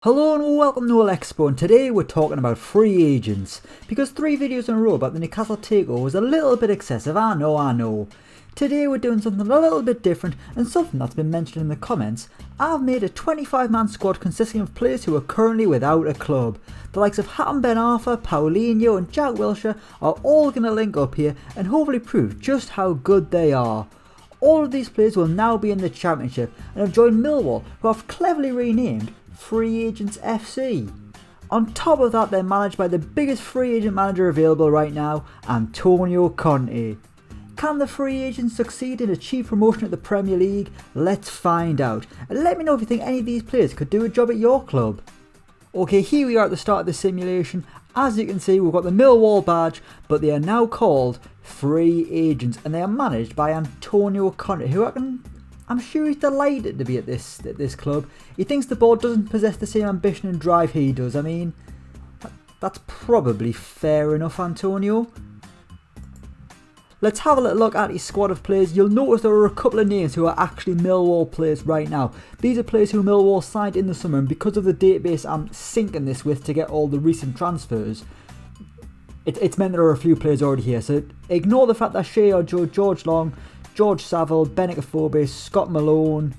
Hello and welcome to Elecspo, and today we're talking about free agents. Because 3 videos in a row about the Newcastle takeover was a little bit excessive, I know. Today we're doing something a little bit different and something that's been mentioned in the comments. I've made a 25-man squad consisting of players who are currently without a club. The likes of Ben Arthur, Paulinho and Jack Wilshere are all going to link up here and hopefully prove just how good they are. All of these players will now be in the Championship and have joined Millwall, who have cleverly renamed Free Agents FC. On top of that, they're managed by the biggest free agent manager available right now, Antonio Conte. Can the free agents succeed and achieve promotion at the Premier League? Let's find out. And let me know if you think any of these players could do a job at your club. Okay, here we are at the start of the simulation. As you can see, we've got the Millwall badge, but they are now called free agents and they are managed by Antonio Conte, who I'm sure he's delighted to be at this club. He thinks the board doesn't possess the same ambition and drive he does. I mean, that's probably fair enough, Antonio. Let's have a little look at his squad of players. You'll notice there are a couple of names who are actually Millwall players right now. These are players who Millwall signed in the summer, and because of the database I'm syncing this with to get all the recent transfers, it's meant there are a few players already here. So ignore the fact that Shea or George Long, George Saville, Benik Afobe, Scott Malone,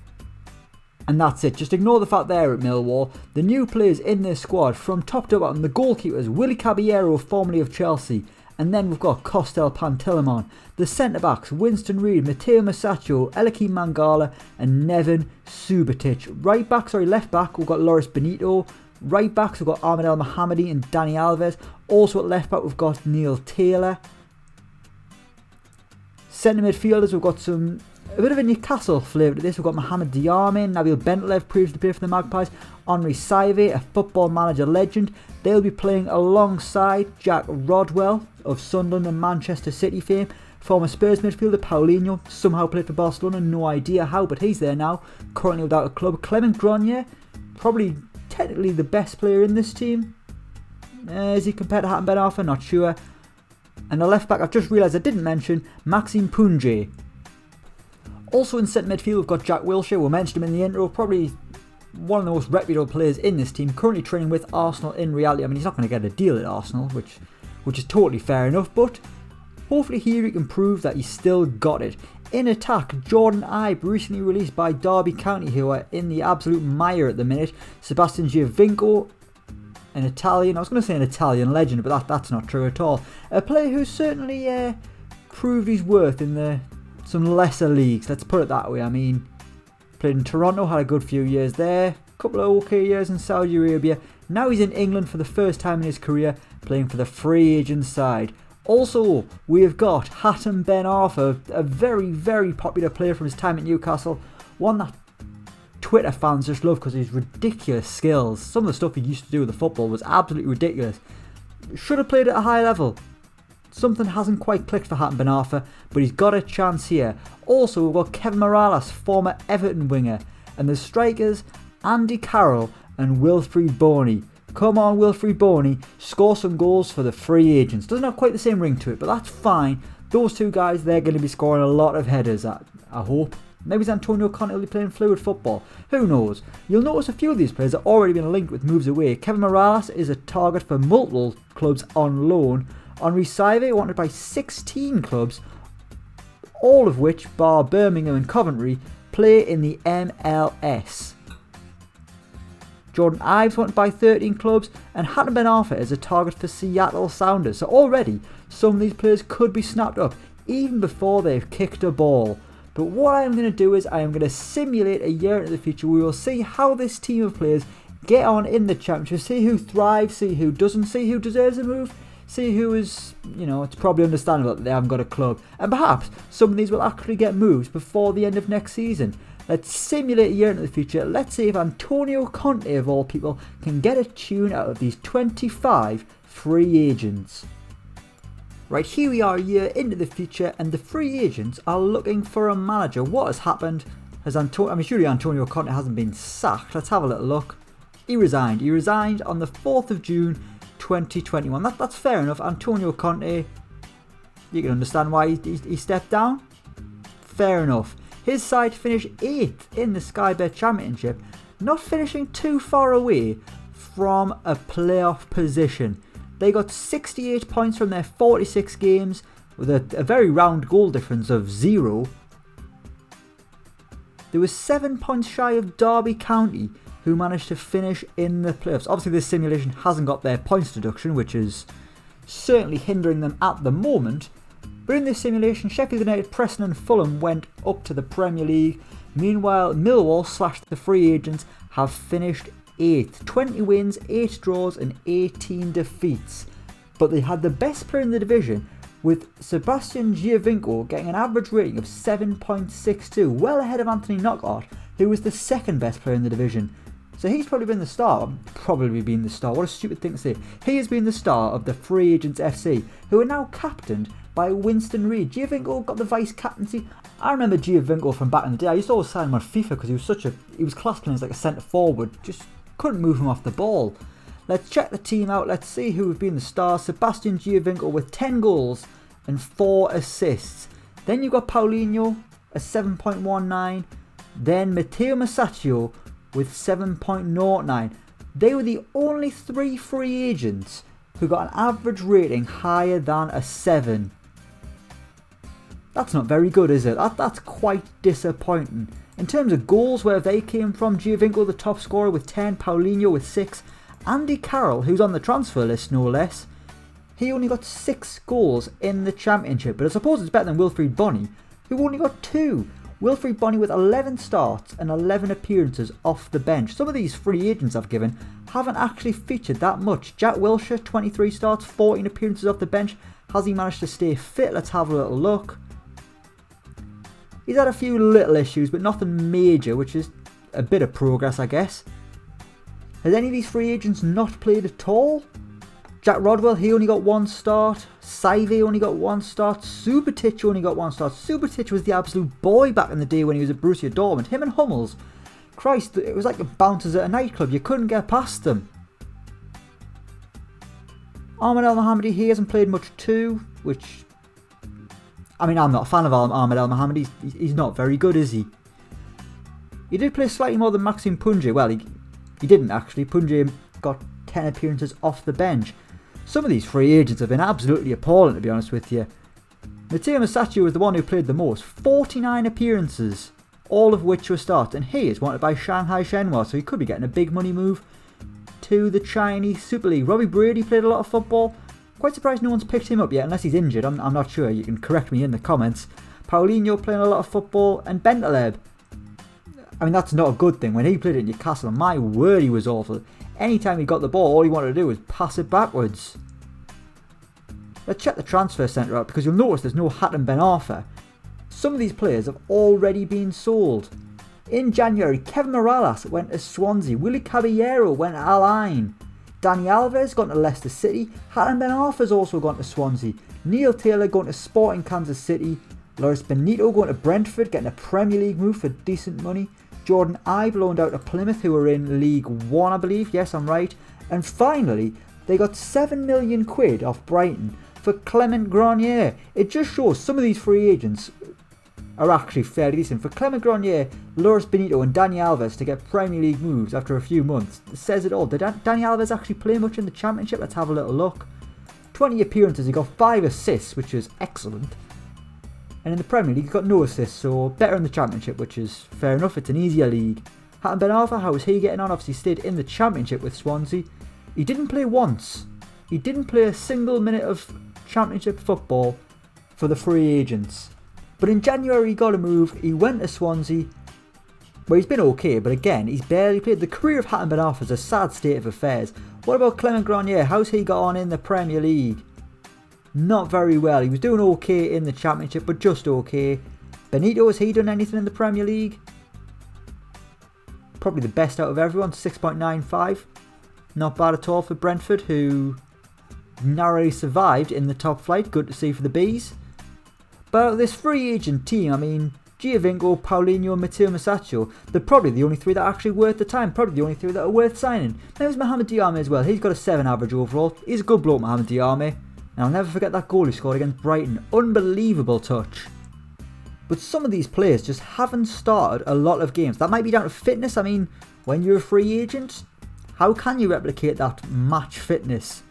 and that's it. Just ignore the fact they're at Millwall. The new players in this squad, from top to bottom, the goalkeepers, Willy Caballero, formerly of Chelsea, and then we've got Costel Pantilimon. The centre-backs, Winston Reid, Matteo Masaccio, Eleki Mangala, and Neven Subotic. Left-back, we've got Loris Benito. Right-backs, we've got Ahmed El Mohammadi and Dani Alves. Also at left-back, we've got Neil Taylor. Centre midfielders, we've got a bit of a Newcastle flavour to this. We've got Mohamed Diarmi, Nabil Bentaleb, previously played for the Magpies, Henri Saivet, a Football Manager legend. They'll be playing alongside Jack Rodwell of Sunderland and Manchester City fame. Former Spurs midfielder Paulinho, somehow played for Barcelona, no idea how, but he's there now, currently without a club. Clement Grenier, probably technically the best player in this team. Is he compared to Ben Arthur? Not sure. And the left back, I've just realised I didn't mention, Maxime Punje. Also in centre midfield, we've got Jack Wilshere. We mentioned him in the intro. Probably one of the most reputable players in this team. Currently training with Arsenal in reality. I mean, he's not going to get a deal at Arsenal, which is totally fair enough. But hopefully here he can prove that he's still got it. In attack, Jordan Ibe, recently released by Derby County, who are in the absolute mire at the minute. Sebastian Giovinco, an Italian. I was going to say an Italian legend, but that's not true at all. A player who's certainly proved his worth in some lesser leagues, let's put it that way. I mean, played in Toronto, had a good few years there, a couple of okay years in Saudi Arabia. Now he's in England for the first time in his career, playing for the free agent side. Also, we have got Ben Arthur, a very, very popular player from his time at Newcastle. One that Twitter fans just love because of his ridiculous skills. Some of the stuff he used to do with the football was absolutely ridiculous. Should have played at a high level. Something hasn't quite clicked for Ben Arthur, but he's got a chance here. Also, we've got Kevin Morales, former Everton winger, and the strikers, Andy Carroll and Wilfried Bony. Come on, Wilfried Bony, score some goals for the free agents. Doesn't have quite the same ring to it, but that's fine. Those two guys, they're going to be scoring a lot of headers, I hope. Maybe Antonio Conte will be playing fluid football. Who knows? You'll notice a few of these players are already been linked with moves away. Kevin Morales is a target for multiple clubs on loan. Henri Saivet wanted by 16 clubs, all of which, bar Birmingham and Coventry, play in the MLS. Jordan Ives wanted by 13 clubs, and Ben Arthur is a target for Seattle Sounders. So already, some of these players could be snapped up, even before they've kicked a ball. But what I'm going to do is I am going to simulate a year into the future. We will see how this team of players get on in the Championship, see who thrives, see who doesn't, see who deserves a move, see who is, it's probably understandable that they haven't got a club. And perhaps some of these will actually get moves before the end of next season. Let's simulate a year into the future. Let's see if Antonio Conte, of all people, can get a tune out of these 25 free agents. Right, here we are a year into the future and the free agents are looking for a manager. What has happened? Surely Antonio Conte hasn't been sacked. Let's have a little look. He resigned. He resigned on the 4th of June 2021. That's fair enough. Antonio Conte, you can understand why he stepped down. Fair enough. His side finished 8th in the Sky Bet Championship not finishing too far away from a playoff position. They got 68 points from their 46 games with a very round goal difference of 0. They were 7 points shy of Derby County, who managed to finish in the playoffs. Obviously this simulation hasn't got their points deduction, which is certainly hindering them at the moment. But in this simulation, Sheffield United, Preston and Fulham went up to the Premier League. Meanwhile, Millwall / the free agents have finished 8th. 20 wins, 8 draws and 18 defeats. But they had the best player in the division, with Sebastian Giovinco getting an average rating of 7.62, well ahead of Anthony Knockaert, who was the second best player in the division. So he's probably been the star. What a stupid thing to say. He has been the star of the Free Agents FC, who are now captained by Winston Reid. Giovinco got the vice captaincy. I remember Giovinco from back in the day. I used to always sign him on FIFA because he was class playing as like a centre forward. Just couldn't move him off the ball. Let's check the team out. Let's see who have been the stars. Sebastian Giovinco with 10 goals and 4 assists. Then you've got Paulinho, a 7.19. Then Matteo Masaccio with 7.09. They were the only 3 free agents who got an average rating higher than a 7. That's not very good, is it? That's quite disappointing. In terms of goals, where they came from, Giovinco the top scorer with 10, Paulinho with 6. Andy Carroll, who's on the transfer list no less, he only got 6 goals in the Championship, but I suppose it's better than Wilfried Bony, who only got 2. Wilfried Bony with 11 starts and 11 appearances off the bench. Some of these free agents I've given haven't actually featured that much. Jack Wilshere, 23 starts, 14 appearances off the bench. Has he managed to stay fit? Let's have a little look. He's had a few little issues, but nothing major, which is a bit of progress, I guess. Has any of these free agents not played at all? Jack Rodwell, he only got 1 start. Saive only got 1 start. Subotic only got 1 start. Subotic was the absolute boy back in the day when he was at Borussia Dortmund. Him and Hummels. Christ, it was like the bouncers at a nightclub. You couldn't get past them. Ahmed El Mohammadi, he hasn't played much too, which... I mean, I'm not a fan of Ahmed El Mohammadi. He's not very good, is he? He did play slightly more than Maxime Punje. Well, he didn't actually. Punje got 10 appearances off the bench. Some of these free agents have been absolutely appalling, to be honest with you. Matteo Masaccio was the one who played the most. 49 appearances, all of which were starts. And he is wanted by Shanghai Shenhua, so he could be getting a big money move to the Chinese Super League. Robbie Brady played a lot of football. Quite surprised no one's picked him up yet, unless he's injured. I'm not sure. You can correct me in the comments. Paulinho playing a lot of football. And Bentaleb. I mean, that's not a good thing. When he played at Newcastle, my word, he was awful. Anytime he got the ball, all he wanted to do was pass it backwards. Let's check the transfer centre out, because you'll notice there's no Hatem Ben Arfa. Some of these players have already been sold. In January, Kevin Morales went to Swansea. Willy Caballero went to Al Ain. Dani Alves gone to Leicester City. Hatem Ben Arfa's also gone to Swansea. Neil Taylor going to Sporting Kansas City. Loris Benito going to Brentford, getting a Premier League move for decent money. Jordan Ibe loaned out to Plymouth, who are in League 1, I believe. Yes, I'm right. And finally, they got 7 million quid off Brighton for Clement Grenier. It just shows some of these free agents are actually fairly decent. For Clement Grenier, Loris Benito and Dani Alves to get Premier League moves after a few months, it says it all. Did Dani Alves actually play much in the Championship? Let's have a little look. 20 appearances, he got 5 assists, which is excellent. And in the Premier League, he got no assists, so better in the Championship, which is fair enough. It's an easier league. Hatem Ben Arfa, how is he getting on? Obviously stayed in the Championship with Swansea. He didn't play once. He didn't play a single minute of Championship football for the free agents. But in January, he got a move. He went to Swansea, where he's been okay, but again, he's barely played. The career of Hatem Ben Arfa is a sad state of affairs. What about Clement Grenier? How's he got on in the Premier League? Not very well. He was doing okay in the Championship, but just okay. Benito, has he done anything in the Premier League? Probably the best out of everyone, 6.95. Not bad at all for Brentford, who narrowly survived in the top flight. Good to see for the Bees. But this free agent team, I mean, Giovinco, Paulinho and Matteo Masaccio, they're probably the only 3 that are actually worth the time. Probably the only 3 that are worth signing. There's Mohamed Diame as well. He's got a 7 average overall. He's a good bloke, Mohamed Diame. And I'll never forget that goal he scored against Brighton. Unbelievable touch. But some of these players just haven't started a lot of games. That might be down to fitness. I mean, when you're a free agent, how can you replicate that match fitness?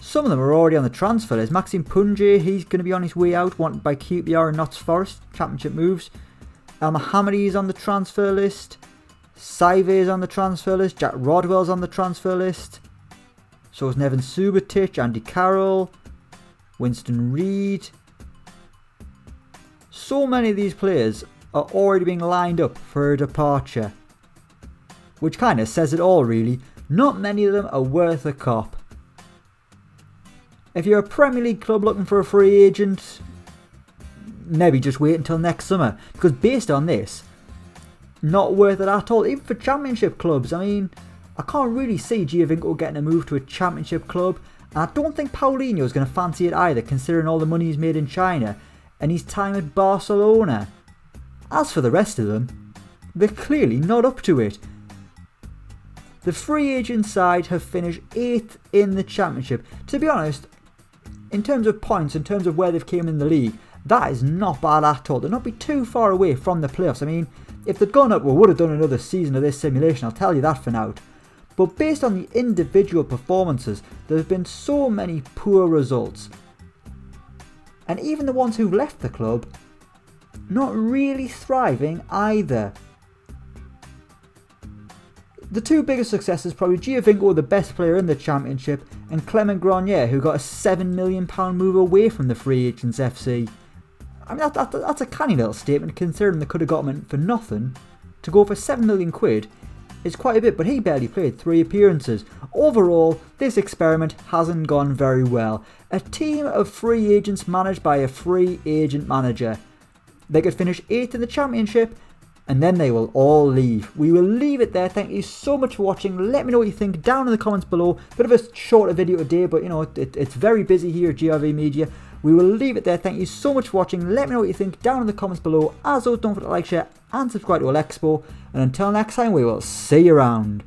Some of them are already on the transfer list. Maxime Punje, he's going to be on his way out, wanted by QPR and Notts Forest, championship moves. El Mohammadi is on the transfer list. Saive is on the transfer list. Jack Rodwell's on the transfer list. So is Nevin Subotic, Andy Carroll, Winston Reid. So many of these players are already being lined up for a departure, which kind of says it all really. Not many of them are worth a cop. If you're a Premier League club looking for a free agent, maybe just wait until next summer, because based on this, not worth it at all. Even for Championship clubs, I mean, I can't really see Giovinco getting a move to a Championship club, and I don't think Paulinho is going to fancy it either, considering all the money he's made in China and his time at Barcelona. As for the rest of them, they're clearly not up to it. The free agent side have finished 8th in the Championship. To be honest, in terms of points, in terms of where they've came in the league, that is not bad at all. They'll not be too far away from the playoffs. I mean, if they'd gone up, we would have done another season of this simulation, I'll tell you that for now. But based on the individual performances, there have been so many poor results. And even the ones who've left the club, not really thriving either. The two biggest successes, probably Giovinco, the best player in the Championship, and Clement Grenier, who got a £7 million move away from the Free Agents FC. I mean, that's a canny little statement, considering they could have got him in for nothing. To go for £7 million is quite a bit, but he barely played 3 appearances. Overall, this experiment hasn't gone very well. A team of free agents managed by a free agent manager. They could finish 8th in the Championship, and then they will all leave. We will leave it there. Thank you so much for watching. Let me know what you think down in the comments below. Bit of a shorter video today, but you know, it's very busy here at GRV Media. We will leave it there. Thank you so much for watching. Let me know what you think down in the comments below. As always, don't forget to like, share and subscribe to Elecspo. And until next time, we will see you around.